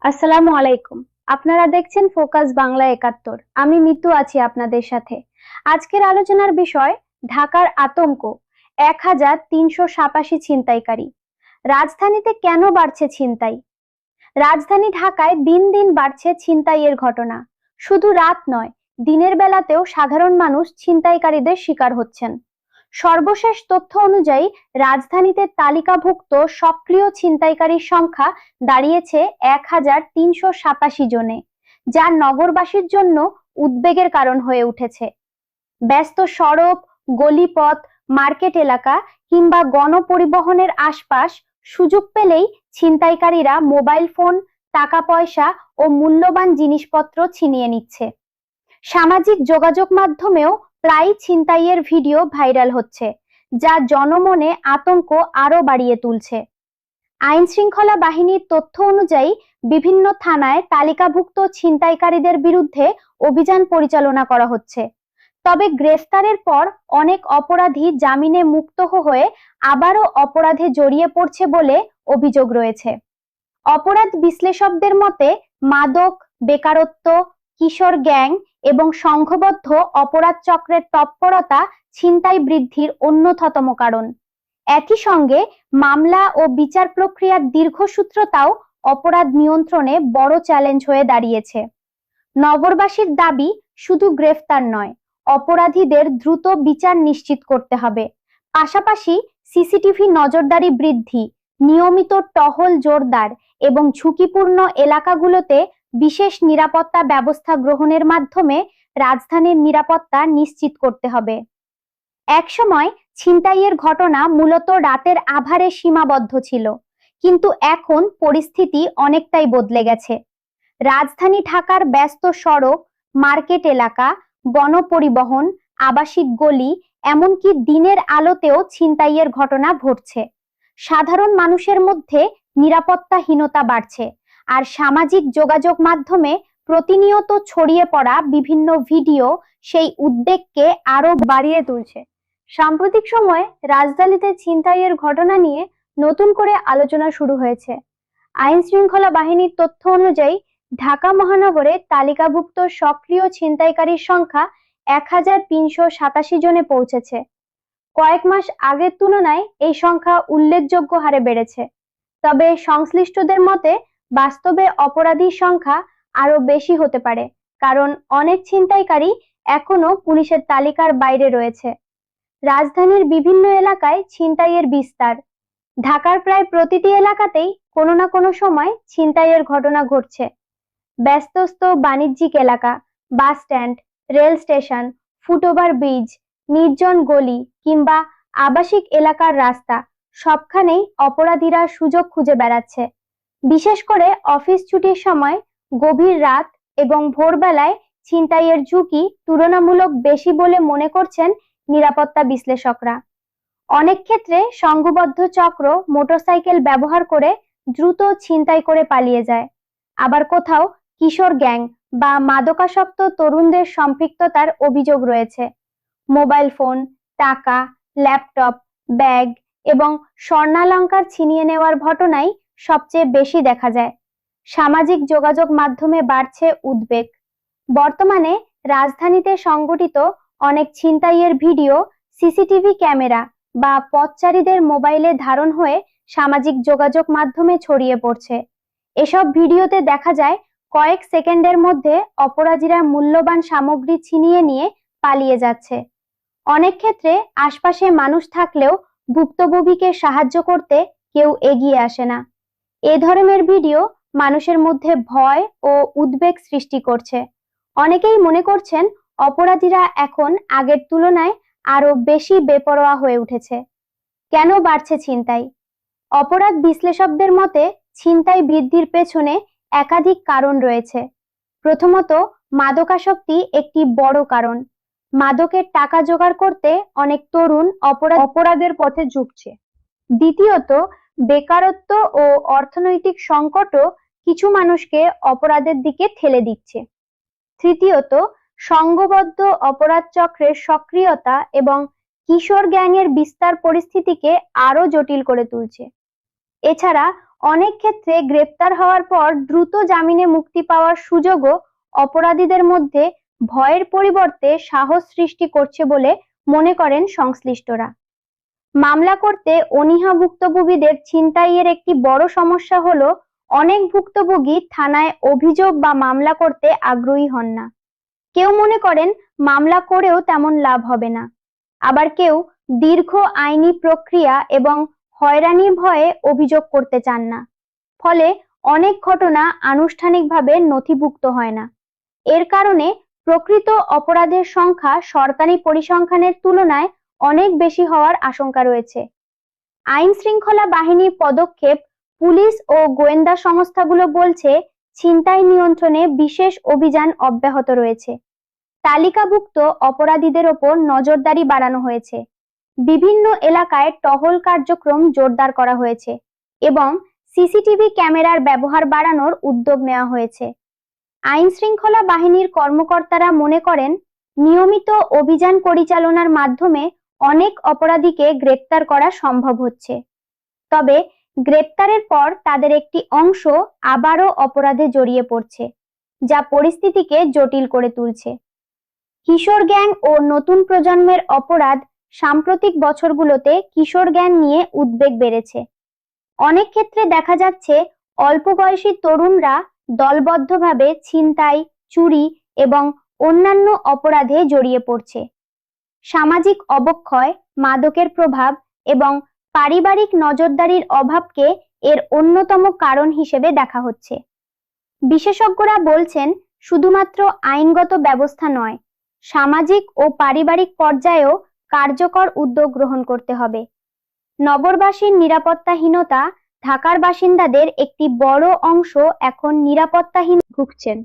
আসসালামু আলাইকুম। আপনারা দেখছেন ফোকাস বাংলা ৭১। আমি মিতু আছি আপনাদের সাথে। আজকের আলোচনার বিষয় ঢাকার আতঙ্ক, ১,৩৮৭ ছিনতাইকারী। রাজধানীতে কেন বাড়ছে ছিনতাই? রাজধানী ঢাকায় দিন দিন বাড়ছে ছিনতাইয়ের ঘটনা। শুধু রাত নয়, দিনের বেলাতেও সাধারণ মানুষ ছিনতাইকারীদের শিকার হচ্ছেন। সর্বশেষ তথ্য অনুযায়ী রাজধানীতে তালিকাভুক্ত সক্রিয় ছিনতাইকারীর সংখ্যা দাঁড়িয়েছে ১,৩৮৭ জনে, যা নগরবাসীর জন্য উদ্বেগের কারণ হয়ে উঠেছে। ব্যস্ত সড়ক, গলিপথ, মার্কেট এলাকা কিংবা গণপরিবহনের আশপাশ সুযোগ পেলেই ছিনতাইকারীরা মোবাইল ফোন, টাকা পয়সা ও মূল্যবান জিনিসপত্র ছিনিয়ে নিচ্ছে। সামাজিক যোগাযোগ মাধ্যমেও প্রায় ছিনতাইয়ের ভিডিও ভাইরাল হচ্ছে, যা জনমনে আতঙ্ক আরো বাড়িয়ে তুলছে। আইন শৃঙ্খলা বাহিনীর তথ্য অনুযায়ী বিভিন্ন থানায় তালিকাভুক্ত ছিনতাইকারীদের বিরুদ্ধে অভিযান পরিচালনা করা হচ্ছে। তবে গ্রেফতারের পর অনেক অপরাধী জামিনে মুক্ত হয়ে আবারও অপরাধে জড়িয়ে পড়ছে বলে অভিযোগ রয়েছে। অপরাধ বিশ্লেষকদের মতে মাদক, বেকারত্ব, কিশোর গ্যাং এবং সংঘবদ্ধ অপরাধ চক্রের তৎপরতা ছিনতাই বৃদ্ধির অন্যতম কারণ। একই সঙ্গে মামলা ও বিচার প্রক্রিয়ার দীর্ঘসূত্রতাও অপরাধ নিয়ন্ত্রণে বড় চ্যালেঞ্জ হয়ে দাঁড়িয়েছে। নগরবাসীর দাবি শুধু গ্রেফতার নয়, অপরাধীদের দ্রুত বিচার নিশ্চিত করতে হবে। পাশাপাশি সিসিটিভি নজরদারি বৃদ্ধি, নিয়মিত টহল জোরদার এবং ঝুঁকিপূর্ণ এলাকাগুলোতে বিশেষ নিরাপত্তা ব্যবস্থা গ্রহণের মাধ্যমে রাজধানীর নিরাপত্তা নিশ্চিত করতে হবে। একসময় ছিনতাইয়ের ঘটনা মূলত রাতের আঁধারে সীমাবদ্ধ ছিল, কিন্তু এখন পরিস্থিতি অনেকটাই বদলে গেছে। রাজধানী ঢাকার ব্যস্ত সড়ক, মার্কেট এলাকা, গণপরিবহন, আবাসিক গলি, এমনকি দিনের আলোতেও ছিনতাইয়ের ঘটনা ঘটছে। সাধারণ মানুষের মধ্যে নিরাপত্তাহীনতা বাড়ছে, আর সামাজিক যোগাযোগ মাধ্যমে প্রতিনিয়ত ছড়িয়ে পড়া বিভিন্ন ভিডিও সেই উদ্বেগকে আরো বাড়িয়ে তুলছে। সাম্প্রতিক সময়ে রাজধানীতে ছিনতাইয়ের ঘটনা নিয়ে নতুন করে আলোচনা শুরু হয়েছে। আইন শৃঙ্খলা বাহিনীর তথ্য অনুযায়ী ঢাকা মহানগরে তালিকাভুক্ত সক্রিয় ছিনতাইকারীর সংখ্যা ১,৩৮৭ জনে পৌঁছেছে। কয়েক মাস আগের তুলনায় এই সংখ্যা উল্লেখযোগ্য হারে বেড়েছে। তবে সংশ্লিষ্টদের মতে বাস্তবে অপরাধীর সংখ্যা আরো বেশি হতে পারে, কারণ অনেক ছিনতাইকারী এখনো পুলিশের তালিকার বাইরে রয়েছে। রাজধানীর বিভিন্ন এলাকায় ছিনতাইয়ের বিস্তার। ঢাকার প্রায় প্রতিটি এলাকাতেই কোনো না কোনো সময় ছিনতাইয়ের ঘটনা ঘটছে। ব্যস্তস্ত বাণিজ্যিক এলাকা, bus stand, rail station, foot over bridge, নির্জন গলি কিংবা আবাসিক এলাকার রাস্তা, সবখানেই অপরাধীরা সুযোগ খুঁজে বেড়াচ্ছে। বিশেষ করে অফিস ছুটির সময়, গভীর রাত এবং ভোরবেলায় ছিনতাইয়ের ঝুঁকি তুলনামূলক বেশি বলে মনে করছেন নিরাপত্তা বিশ্লেষকরা। অনেক ক্ষেত্রে সংঘবদ্ধ চক্র মোটরসাইকেল ব্যবহার করে দ্রুত ছিনতাই করে পালিয়ে যায়। আবার কোথাও কিশোর গ্যাং বা মাদকাসক্ত তরুণদের সম্পৃক্ততার অভিযোগ রয়েছে। মোবাইল ফোন, টাকা, ল্যাপটপ, ব্যাগ এবং স্বর্ণালংকার ছিনিয়ে নেওয়ার ঘটনাই সবচেয়ে বেশি দেখা যায়। সামাজিক যোগাযোগ মাধ্যমে বাড়ছে উদ্বেগ। বর্তমানে রাজধানীতে সংঘটিত অনেক ছিনতাইয়ের ভিডিও সিসিটিভি ক্যামেরা বা পথচারীদের মোবাইলে ধারণ হয়ে সামাজিক যোগাযোগ মাধ্যমে ছড়িয়ে পড়ছে। এসব ভিডিওতে দেখা যায় কয়েক সেকেন্ডের মধ্যে অপরাধীরা মূল্যবান সামগ্রী ছিনিয়ে নিয়ে পালিয়ে যাচ্ছে। অনেক ক্ষেত্রে আশপাশে মানুষ থাকলেও ভুক্তভোগীকে সাহায্য করতে কেউ এগিয়ে আসে না। এ ধরনের ভিডিও মানুষের মধ্যে ভয় ও উদ্বেগ সৃষ্টি করছে। অনেকেই মনে করছেন অপরাধীরা এখন আগের তুলনায় আরো বেশি বেপরোয়া হয়ে উঠেছে। কেন বাড়ছে ছিনতাই? অপরাধ বিশ্লেষকদের মতে ছিনতাই বৃদ্ধির পেছনে একাধিক কারণ রয়েছে। প্রথমত, মাদকাসক্তি একটি বড় কারণ। মাদকের টাকা জোগাড় করতে অনেক তরুণ অপরাধের পথে ঝুঁকছে। দ্বিতীয়ত, বেকারত্ব ও অর্থনৈতিক সংকটও কিছু মানুষকে অপরাধের দিকে ঠেলে দিচ্ছে। তৃতীয়ত, সংঘবদ্ধ অপরাধ চক্রের সক্রিয়তা এবং কিশোর গ্যাংয়ের বিস্তার পরিস্থিতিকে আরো জটিল করে তুলছে। এছাড়া অনেক ক্ষেত্রে গ্রেপ্তার হওয়ার পর দ্রুত জামিনে মুক্তি পাওয়ার সুযোগও অপরাধীদের মধ্যে ভয়ের পরিবর্তে সাহস সৃষ্টি করছে বলে মনে করেন সংশ্লিষ্টরা। মামলা করতে অনীহা ভুক্তভোগীদের ছিনতাইয়ের একটি বড় সমস্যা হলো অনেক ভুক্তভোগী থানায় অভিযোগ বা মামলা করতে আগ্রহী হন না। কেউ মনে করেন মামলা করেও তেমন লাভ হবে না, আবার কেউ দীর্ঘ আইনি প্রক্রিয়া এবং হয়রানির ভয়ে অভিযোগ করতে চান না। ফলে অনেক ঘটনা আনুষ্ঠানিকভাবে নথিভুক্ত হয় না। এর কারণে প্রকৃত অপরাধের সংখ্যা সরকারি পরিসংখ্যানের তুলনায় অনেক বেশি হওয়ার আশঙ্কা রয়েছে। আইন শৃঙ্খলা বাহিনীর পদক্ষেপ, পুলিশ ও গোয়েন্দা সংস্থাগুলো বলছে ছিনতাই নিয়ন্ত্রণে বিশেষ অভিযান অব্যাহত রয়েছে। তালিকাভুক্ত অপরাধীদের ওপর নজরদারি বাড়ানো হয়েছে। বিভিন্ন এলাকায় টহল কার্যক্রম জোরদার করা হয়েছে এবং সিসিটিভি ক্যামেরার ব্যবহার বাড়ানোর উদ্যোগ নেওয়া হয়েছে। আইন শৃঙ্খলা বাহিনীর কর্মকর্তারা মনে করেন নিয়মিত অভিযান পরিচালনার মাধ্যমে অনেক অপরাধীকে গ্রেপ্তার করা সম্ভব হচ্ছে। তবে গ্রেপ্তারের পর তাদের একটি অংশ আবারও অপরাধে জড়িয়ে পড়ছে, যা পরিস্থিতিকে জটিল করে তুলছে। কিশোর গ্যাং ও নতুন প্রজন্মের অপরাধ, সাম্প্রতিক বছরগুলোতে কিশোর গ্যাং নিয়ে উদ্বেগ বেড়েছে। অনেক ক্ষেত্রে দেখা যাচ্ছে অল্প বয়সী তরুণরা দলবদ্ধভাবে ছিনতাই, চুরি এবং অন্যান্য অপরাধে জড়িয়ে পড়ছে। সামাজিক অবক্ষয়, মাদকের প্রভাব এবং পারিবারিক নজরদারির অভাবকে এর অন্যতম কারণ হিসেবে দেখা হচ্ছে। বিশেষজ্ঞরা বলছেন শুধুমাত্র আইনগত ব্যবস্থা নয়, সামাজিক ও পারিবারিক পর্যায়েও কার্যকর উদ্যোগ গ্রহণ করতে হবে। নগরবাসীর নিরাপত্তাহীনতা, ঢাকার বাসিন্দাদের একটি বড় অংশ এখন নিরাপত্তাহীন ভুগছেন।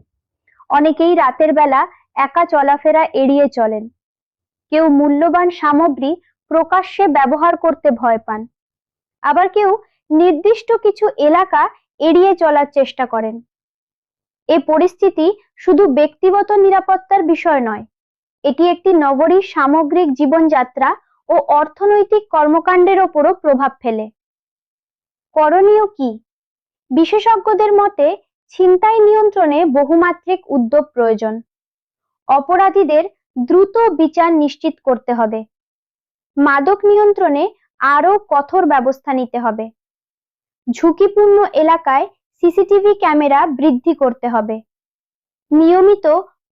অনেকেই রাতের বেলা একা চলাফেরা এড়িয়ে চলেন। কেউ মূল্যবান সামগ্রী প্রকাশ্যে ব্যবহার করতে ভয় পান, আবার কেউ নির্দিষ্ট কিছু এলাকা এড়িয়ে চলার চেষ্টা করেন। এই পরিস্থিতি শুধু ব্যক্তিগত নিরাপত্তার বিষয় নয়, এটি একটি নগরীর সামগ্রিক জীবনযাত্রা ও অর্থনৈতিক কর্মকাণ্ডের ওপরও প্রভাব ফেলে। করণীয় কি? বিশেষজ্ঞদের মতে ছিনতাই নিয়ন্ত্রণে বহুমাত্রিক উদ্যোগ প্রয়োজন। অপরাধীদের দ্রুত বিচার নিশ্চিত করতে হবে। মাদক নিয়ন্ত্রণে আরও কঠোর ব্যবস্থা নিতে হবে। ঝুঁকিপূর্ণ এলাকায় সিসিটিভি ক্যামেরা বৃদ্ধি করতে হবে। নিয়মিত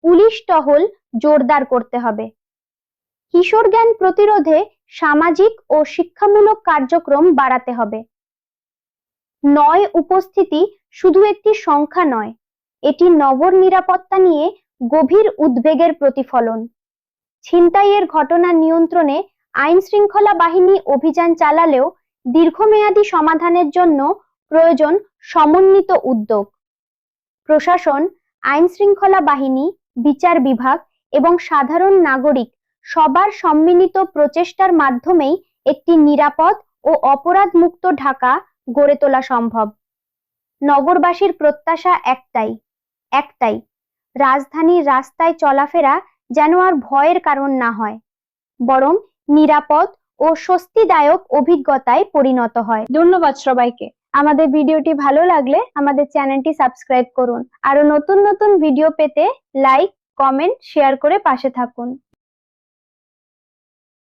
পুলিশ টহল জোরদার করতে হবে। কিশোর গ্যাং প্রতিরোধে সামাজিক ও শিক্ষামূলক কার্যক্রম বাড়াতে হবে। নয় উপস্থিতি শুধু একটি সংখ্যা নয়, এটি নগর নিরাপত্তা নিয়ে গভীর উদ্বেগের প্রতিফলন। ছিনতাইয়ের ঘটনা নিয়ন্ত্রণে আইন শৃঙ্খলা বাহিনী অভিযান চালালেও দীর্ঘমেয়াদী সমাধানের জন্য প্রয়োজন সমন্বিত উদ্যোগ। প্রশাসন, আইন শৃঙ্খলা বাহিনী, বিচার বিভাগ এবং সাধারণ নাগরিক সবার সম্মিলিত প্রচেষ্টার মাধ্যমেই একটি নিরাপদ ও অপরাধমুক্ত ঢাকা গড়ে তোলা সম্ভব। নগরবাসীর প্রত্যাশা একটাই, রাজধানীর রাস্তায় চলাফেরা যেন আর ভয়ের কারণ না হয়, বরং নিরাপদ ও স্বস্তিদায়ক অভিজ্ঞতায় পরিণত হয়। ধন্যবাদ সবাইকে। আমাদের ভিডিওটি ভালো লাগলে আমাদের চ্যানেলটি সাবস্ক্রাইব করুন। আরো নতুন নতুন ভিডিও পেতে লাইক, কমেন্ট, শেয়ার করে পাশে থাকুন।